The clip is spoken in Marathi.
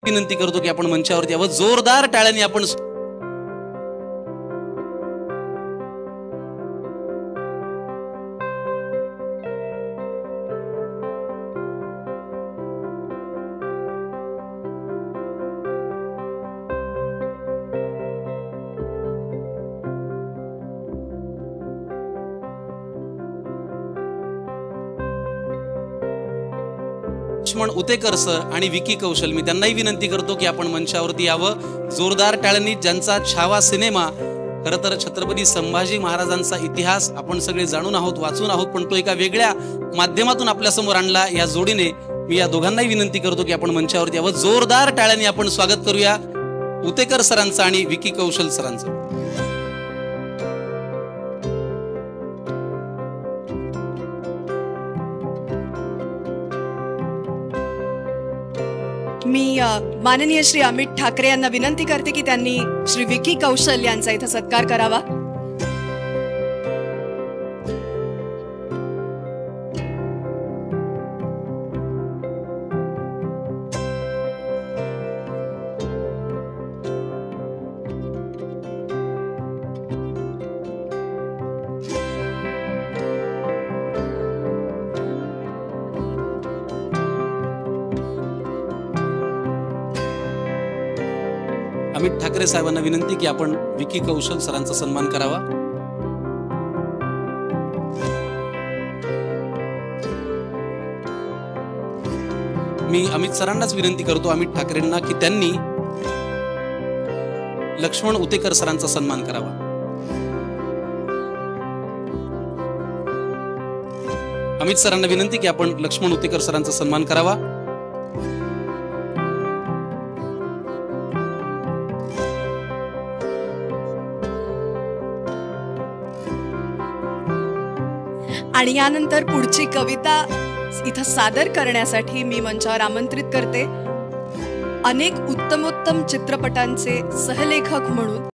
विनंती करतो की आपण मंचावरती यावं, जोरदार टाळ्यांनी आपण लक्ष्मण उतेकर सर आणि विकी कौशल, मी त्यांनाही विनंती करतो की आपण मंचावरती यावं, जोरदार टाळ्यांनी. ज्यांचा छावा सिनेमा, खरं तर छत्रपती संभाजी महाराजांचा इतिहास आपण सगळे जाणून आहोत, वाचून आहोत, पण तो एका वेगळ्या माध्यमातून आपल्या समोर आणला. या जोडीने मी या दोघांनाही विनंती करतो की आपण मंचावरती यावं, जोरदार टाळ्यांनी आपण स्वागत करूया उतेकर सरांचं आणि विकी कौशल सरांचं. मी माननीय श्री अमित ठाकरे यांना विनंती करते की त्यांनी श्री विकी कौशल यांचा इथं सत्कार करावा. अमित ठाकरे साहेबांना विनंती की आपण विकी कौशल सरांचा सन्मान करावा. मी अमित सरांनाच विनंती करतो, अमित ठाकरेंना, की त्यांनी लक्ष्मण उतेकर सरांचा सन्मान करावा. अमित सरांना विनंती की आपण लक्ष्मण उतेकर सरांचा सन्मान करावा. आणि यानंतर पुढची कविता इथं सादर करण्यासाठी मी मंचावर आमंत्रित करते अनेक उत्तमोत्तम चित्रपटांचे सहलेखक म्हणून